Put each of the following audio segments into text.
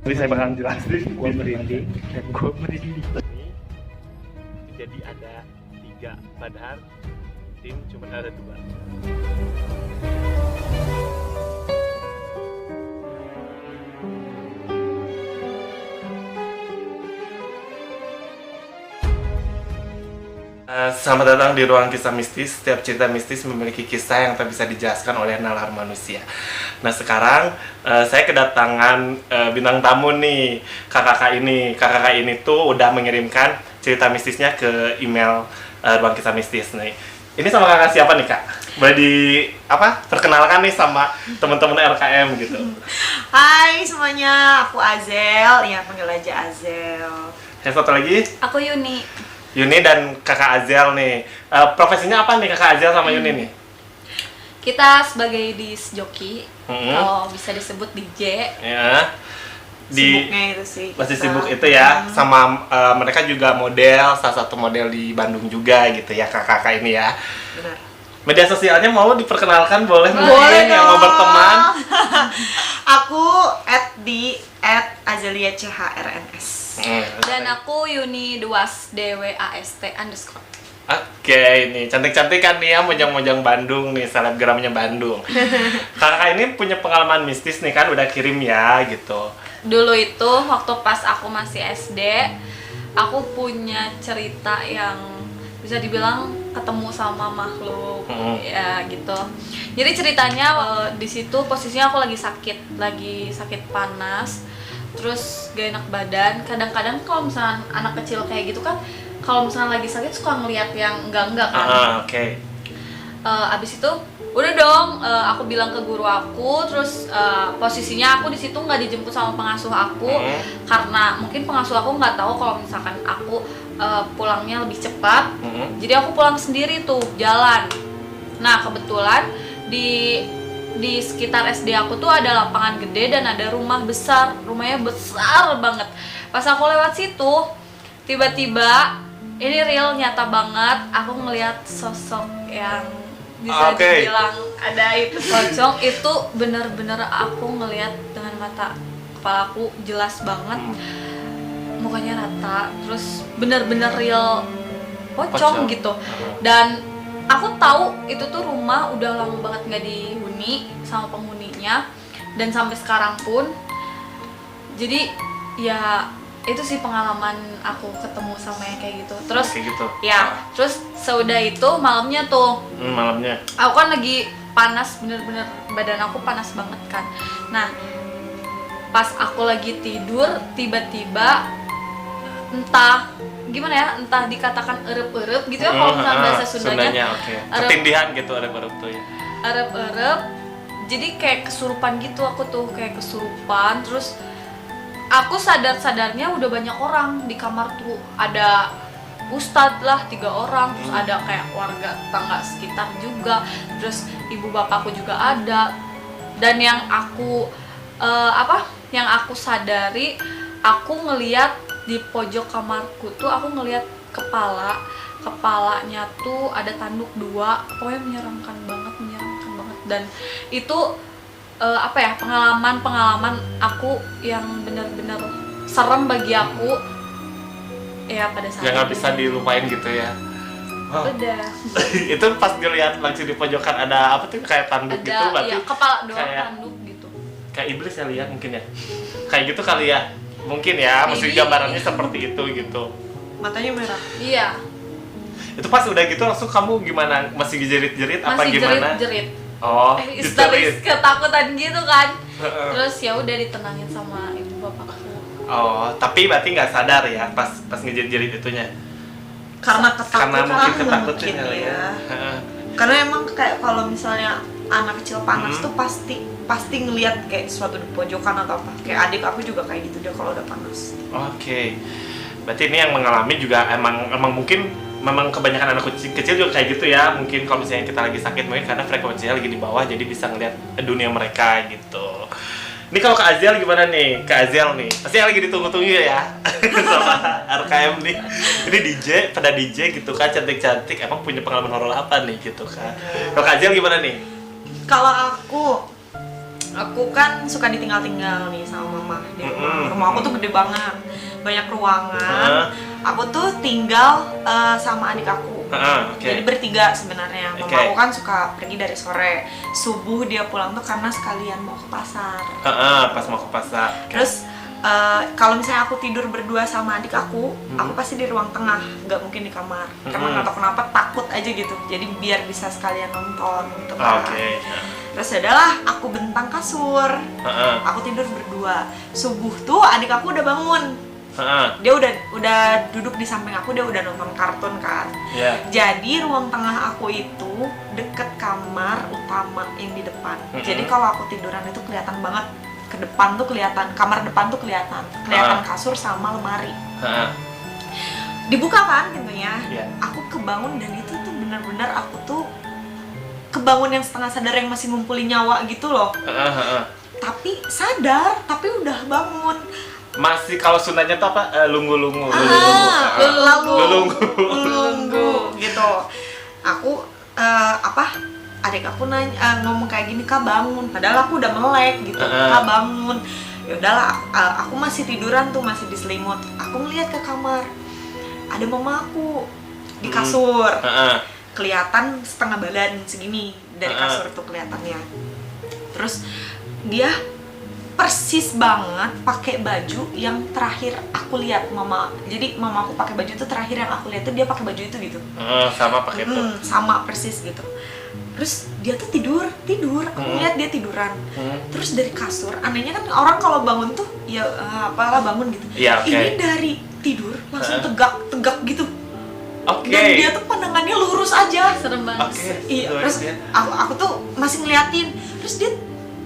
Jadi saya bakalan jelasin. Gua merinding dan gua merinding. Jadi ada 3, padahal tim cuma ada 2. Selamat datang di Ruang Kisah Mistis. Setiap cerita mistis memiliki kisah yang tak bisa dijelaskan oleh nalar manusia. Nah sekarang saya kedatangan bintang tamu nih, kakak-kakak ini. Kakak-kakak ini tuh udah mengirimkan cerita mistisnya ke email Ruang Kisah Mistis nih. Ini sama kakak siapa nih kak? Boleh perkenalkan nih sama teman-teman RKM gitu. Hai semuanya, aku Azel, ya panggil aja Azel. Yang satu lagi? Aku Yuni. Yuni dan kakak Azel nih. Profesinya apa nih kakak Azel sama Yuni nih? Kita sebagai disc jockey, Hmm. kalau bisa disebut DJ. Ya. Sibuknya itu sih. Masih kita. sibuk itu ya, sama mereka juga model, salah satu model di Bandung juga gitu ya kakak-kakak ini ya. Benar. Media sosialnya mau diperkenalkan boleh Boleh mungkin yang mau dong. berteman. Aku di @azeliachrns. Dan aku Yuni Duas DWAST _ Oke, ini cantik-cantik kan nih ya, mojang-mojang Bandung nih, selebgramnya Bandung. Kakak ini punya pengalaman mistis nih kan, udah kirim ya gitu. Dulu itu waktu pas aku masih SD, aku punya cerita yang bisa dibilang ketemu sama makhluk ya gitu. Jadi ceritanya di situ posisinya aku lagi sakit panas, terus gak enak badan. Kadang-kadang kalau misalnya anak kecil kayak gitu kan, kalau misalnya lagi sakit suka ngeliat yang enggak kan. Oke. Abis itu udah dong, aku bilang ke guru aku, terus posisinya aku di situ nggak dijemput sama pengasuh aku karena mungkin pengasuh aku nggak tahu kalau misalkan aku pulangnya lebih cepat. Jadi aku pulang sendiri tuh jalan. Nah kebetulan di sekitar SD aku tuh ada lapangan gede dan ada rumah besar, rumahnya besar banget. Pas aku lewat situ, tiba-tiba ini real nyata banget, aku ngelihat sosok yang bisa dibilang ada itu pocong. Itu bener-bener aku ngelihat dengan mata kepala aku jelas banget, mukanya rata, terus bener-bener real pocong gitu. Dan aku tahu itu tuh rumah udah lama banget nggak dihuni sama penghuninya, dan sampai sekarang pun. Jadi ya itu sih pengalaman aku ketemu sama yang kayak gitu. Terus kayak gitu. Ya, terus seudah itu malamnya tuh. Malamnya. Aku kan lagi panas, bener-bener badan aku panas banget kan. Nah, pas aku lagi tidur, tiba-tiba entah gimana ya, entah dikatakan erep-erep gitu ya kalau misalnya bahasa Sundanya. Oke. Ketindihan gitu erep-erep tuh ya. Erep-erep. Jadi kayak kesurupan gitu, aku tuh kayak kesurupan. Terus aku sadar-sadarnya udah banyak orang di kamar tuh, ada ustadz lah 3 orang, terus ada kayak warga tetangga sekitar juga, terus ibu bapakku juga ada. Dan yang aku yang aku sadari, aku ngeliat di pojok kamarku tuh, aku ngeliat kepalanya tuh ada tanduk 2, pokoknya menyeramkan banget. Dan itu pengalaman aku yang benar-benar serem bagi aku ya pada saat yang nggak bisa dilupain gitu ya. Udah. Itu pas dilihat langsung di pojokan ada apa tuh kayak tanduk Ada, gitu, berarti ya, kepala doang kayak tanduk gitu. kayak iblis ya lihat mungkin ya, kayak gitu kali ya mungkin ya, mesti Maybe. gambarannya seperti itu gitu. Matanya merah. Iya. Itu pas udah gitu langsung kamu gimana, masih jerit-jerit apa Masih gimana? jerit-jerit. Oh, Histeris, jerit. ketakutan gitu kan. Terus ya udah ditenangin sama ibu bapakku. Oh, tapi berarti nggak sadar ya pas ngejerit-jerit itunya. Karena ketakutan. Karena mungkin ketakutan mungkin kali ya. Karena emang kayak kalau misalnya anak kecil panas tuh pasti ngelihat kayak sesuatu di pojokan atau apa. Kayak adik aku juga kayak gitu dia kalau udah panas. Oke. Berarti ini yang mengalami juga emang mungkin memang kebanyakan anak kecil juga kayak gitu ya. Mungkin kalau misalnya kita lagi sakit mungkin karena frekuensinya lagi di bawah jadi bisa ngeliat dunia mereka gitu. Ini kalau Kak Azel gimana nih? Kak Azel nih, pasti yang lagi ditunggu-tunggu ya sama RKM nih. Ini pada DJ gitu kan, cantik-cantik. Emang punya pengalaman horor apa nih gitu kan? Kalau Kak Azel gimana nih? Kalau aku aku kan suka ditinggal-tinggal nih sama mama di rumah. Rumah aku tuh gede banget, banyak ruangan. Aku tuh tinggal sama adik aku. Jadi bertiga sebenarnya. Mama aku kan suka pergi dari sore, subuh dia pulang tuh karena sekalian mau ke pasar. Pas mau ke pasar. Terus kalau misalnya aku tidur berdua sama adik aku pasti di ruang tengah, nggak mungkin di kamar. Karena nggak tahu kenapa takut aja gitu. Jadi biar bisa sekalian nonton gitu kan. Terus adalah aku bentang kasur, aku tidur berdua. Subuh tuh adik aku udah bangun. Dia udah duduk di samping aku, dia udah nonton kartun kan. Jadi ruang tengah aku itu deket kamar utama yang di depan. Jadi kalau aku tiduran itu kelihatan banget ke depan tuh, kelihatan kamar depan tuh kelihatan kasur sama lemari. Dibuka kan pintunya, aku kebangun dan itu tuh benar-benar aku tuh kebangun yang setengah sadar, yang masih ngumpulin nyawa gitu loh. Tapi sadar, tapi udah bangun. Masih kalau Sundanya tuh apa? Lunggu-lunggu. Lunggu gitu. Aku adik aku nanya, ngomong kayak gini, Kak bangun. Padahal aku udah melek gitu. Kak bangun. Ya udahlah, aku masih tiduran tuh, masih diselimut. Aku ngeliat ke kamar, ada mama aku di kasur. Kelihatan setengah badan segini dari kasur tuh kelihatannya. Terus dia persis banget pakai baju yang terakhir aku lihat mama. Jadi mama aku pakai baju itu terakhir yang aku lihat tuh dia pakai baju itu gitu. Sama pakai itu. Sama persis gitu. Terus dia tuh tidur. Aku lihat dia tiduran. Terus dari kasur, anehnya kan orang kalau bangun tuh ya apalah bangun gitu. Ini dari tidur langsung tegak gitu. Dan dia tuh pandangannya lurus aja. Serem banget. Iya. Terus aku tuh masih ngeliatin. Terus dia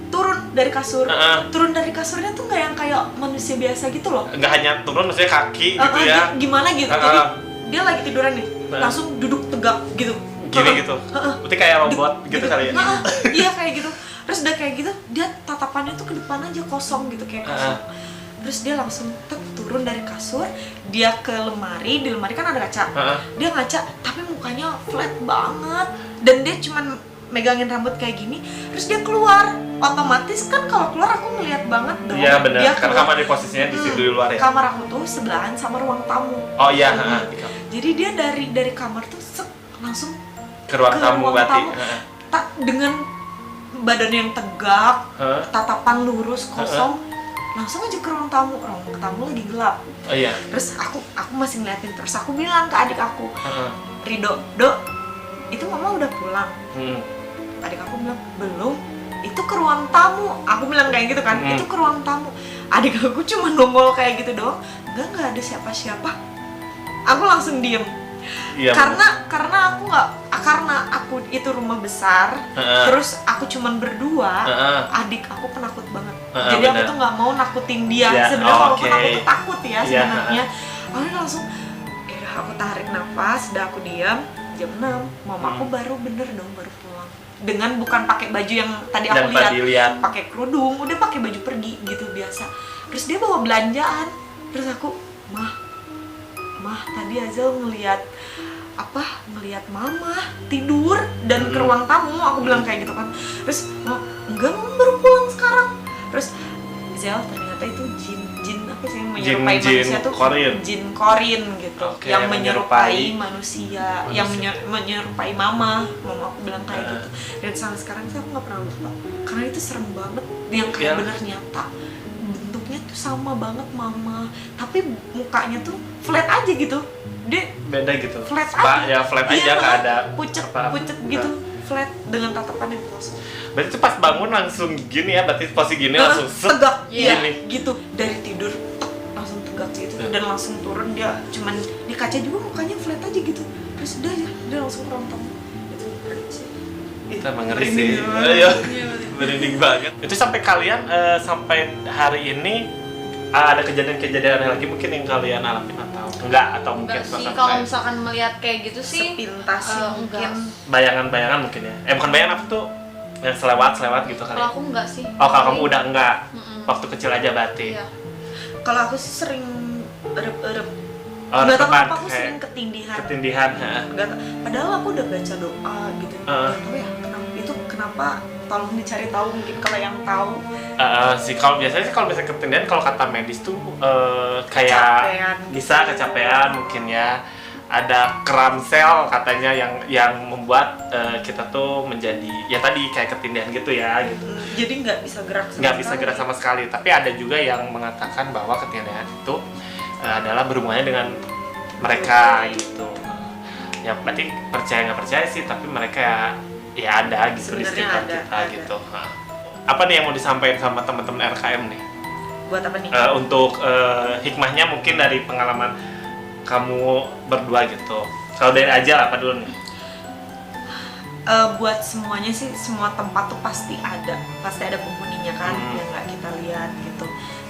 turun dari kasur. Turun dari kasurnya tuh nggak yang kayak manusia biasa gitu loh. Nggak hanya turun, maksudnya kaki gitu ya. Gimana gitu. Jadi dia lagi tiduran nih, langsung duduk tegak gitu. Gini gitu. Berarti kayak robot gitu kali ya. Iya kayak gitu. Terus udah kayak gitu, dia tatapannya tuh ke depan aja kosong gitu, kayak kosong. Terus dia langsung turun dari kasur, dia ke lemari, di lemari kan ada kaca. Dia ngaca, tapi mukanya flat banget. Dan dia cuman megangin rambut kayak gini, terus dia keluar. Otomatis kan kalau keluar aku ngeliat banget dong. Iya benar. Dia Karena kamar di posisinya di situ di luar ya. Kamar aku tuh sebelahan sama ruang tamu. Oh iya. Jadi dia dari kamar tuh langsung ke ruang tamu berarti. Dengan badan yang tegak, tatapan lurus kosong, langsung aja ke ruang tamu. Ruang tamu lagi gelap. Oh iya. Terus aku masih ngeliatin, terus aku bilang ke adik aku, Rido, Dok, itu mama udah pulang. Adik aku bilang, belum, itu ke ruang tamu. Aku bilang kayak gitu kan, itu ke ruang tamu. Adik aku cuma nongol kayak gitu doang, nggak ada siapa-siapa. Aku langsung diem. Iya, karena aku itu rumah besar, terus aku cuman berdua, adik aku penakut banget. Jadi aku tuh nggak mau nakutin dia. Sebenarnya walaupun aku tuh takut ya sebenarnya. Aku langsung, aku tarik nafas, udah aku diam. Jam 6, mamaku baru pulang. Dengan bukan pakai baju yang tadi aku lihat, pakai kerudung, udah pakai baju pergi gitu biasa. Terus dia bawa belanjaan. Terus aku, Mah, tadi Azal ngelihat mama tidur dan ke ruang tamu, aku bilang kayak gitu kan. Terus, enggak, mama baru pulang sekarang. Terus, Zel, ternyata itu jin apa sih yang menyerupai manusia tuh? Jin korin gitu, yang menyerupai manusia, yang menyerupai mama aku bilang kayak gitu. Dan sampai sekarang sih aku nggak pernah lupa, karena itu serem banget, yang kayak bener nyata. Bentuknya tuh sama banget mama, tapi mukanya tuh flat aja gitu. Dia beda gitu. Flat aja. Ya flat aja, nggak ada pucet gitu, flat dengan tatapan yang kosong. Berarti pas bangun langsung gini ya, berarti posisi gini langsung tegak, gini. Gitu. Dari tidur langsung tegak gitu dan langsung turun. Dia cuman di kaca juga mukanya flat aja gitu. Terus dia langsung ke ruang tamu. Itu ngeri sih. Itu emang ngeri sih. Iya. Merinding banget. Itu sampai kalian sampai hari ini ada kejadian-kejadian lagi mungkin yang kalian alamin atau mungkin sih kalau misalkan melihat kayak gitu sih sepintas sih mungkin bayangan-bayangan mungkin ya. Bukan bayangan, apa tuh yang selewat gitu kali. Kalau aku enggak sih. Oh, kalau kamu udah enggak. Waktu kecil aja berarti. Iya. Kalau aku sih sering erep-erep. Oh, nggak tahu kenapa aku sering ketindihan. Padahal aku udah baca doa gitu. Nggak tahu ya kenapa itu kenapa, tolong dicari tahu mungkin kalau yang tahu. Sih kalau biasanya sih kalau misalnya ketindihan kalau kata medis tuh kayak Kecapean. bisa kecapean mungkin ya, ada kram sel katanya yang membuat kita tuh menjadi ya tadi kayak ketindihan gitu ya gitu. Jadi nggak bisa gerak sama Nggak bisa sekali. gerak sama sekali, tapi ada juga yang mengatakan bahwa ketindihan itu adalah berhubungannya dengan mereka gitu. Ya berarti percaya nggak percaya sih, tapi mereka ya ada gitu di Sebenarnya sekitar ada, kita ada. gitu. Apa nih yang mau disampaikan sama teman-teman RKM nih? Buat apa nih? Untuk hikmahnya mungkin dari pengalaman kamu berdua gitu. Kalau dari aja apa dulu nih? Buat semuanya sih, semua tempat tuh pasti ada penghuninya kan, yang nggak kita lihat gitu.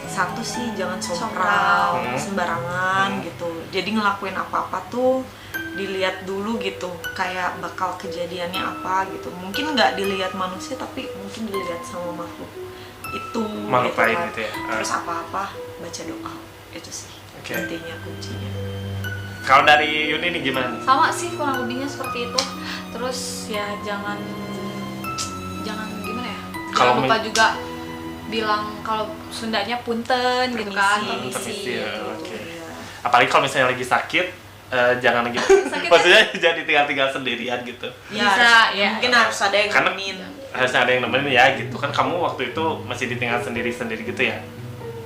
Satu sih jangan sompral sembarangan gitu. Jadi ngelakuin apa-apa tuh dilihat dulu gitu, kayak bakal kejadiannya apa gitu. Mungkin nggak dilihat manusia, tapi mungkin dilihat sama makhluk itu. Makhluk gitu lain kan. gitu ya. Terus apa-apa baca doa, itu sih Oke. intinya, kuncinya. Kalau dari Yuni nih gimana nih? Sama sih kurang lebihnya seperti itu. Terus ya jangan gimana ya, Kalau jangan lupa juga bilang kalau Sundanya punten gitu kan, Permisi. Permisi, ya, gitu, oke. ya. Apalagi kalau misalnya lagi sakit, jangan lagi Sakit maksudnya jadi tinggal sendirian gitu. Ya, Bisa, harus- ya. mungkin harus ada yang Karena nemenin. harusnya ada yang nemenin ya gitu kan. Kamu waktu itu masih ditinggal sendiri gitu ya?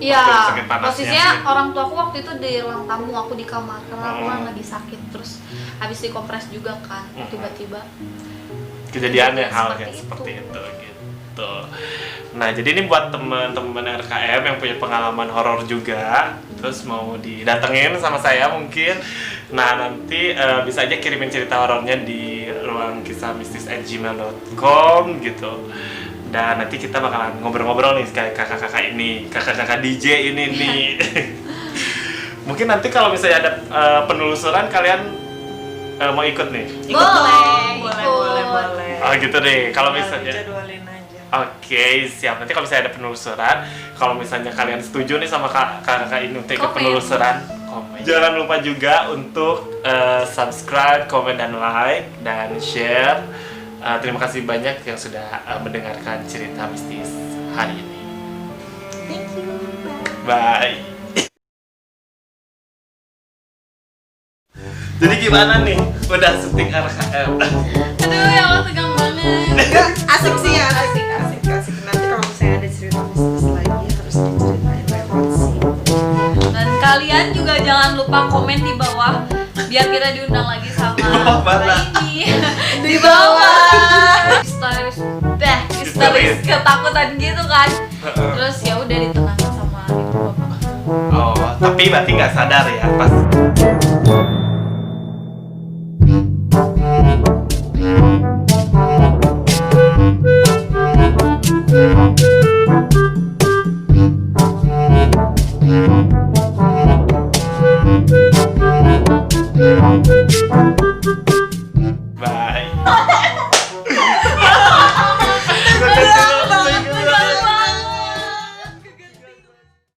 Iya, Waktu sakit panasnya posisinya gitu. orang tua aku waktu itu di ruang tamu, aku di kamar karena aku kan Hmm. lagi sakit, terus habis dikompres juga kan, tiba-tiba Kejadiannya Kejadian hal seperti yang itu. seperti itu gitu. Nah jadi ini buat teman-teman RKM yang punya pengalaman horor juga, terus mau didatengin sama saya mungkin. Nah nanti bisa aja kirimin cerita horornya di ruangkisahmistis@gmail.com gitu. Dan nanti kita bakalan ngobrol-ngobrol nih kayak kakak-kakak ini, kakak-kakak DJ ini nih. Mungkin nanti kalau misalnya ada penelusuran kalian mau ikut nih. Ikut Boleh, dong, ikut. boleh. Oh gitu deh. Kalau Ya, misalnya jadwalin aja. Oke, siap. Nanti kalau misalnya ada penelusuran, kalau misalnya kalian setuju nih sama kakak ini untuk ikut Komen. penelusuran, komen. Jangan lupa juga untuk subscribe, komen, dan like, dan share. Terima kasih banyak yang sudah mendengarkan cerita mistis hari ini. Thank you. Bye. Bye. Jadi gimana nih? Udah syuting RKM. aduh ya Allah tegang banget. Enggak, asik sih ya, asik. Nanti kalau misalnya ada cerita mistis lagi harus diceritain lewat sih. Dan kalian juga jangan lupa komen di bawah biar kita diundang lagi sama Di bawah mana? ini. Di bawah. Histeris ketakutan gitu kan. Terus ya udah ditenangin sama ibu bapak. Oh, tapi berarti nggak sadar ya pas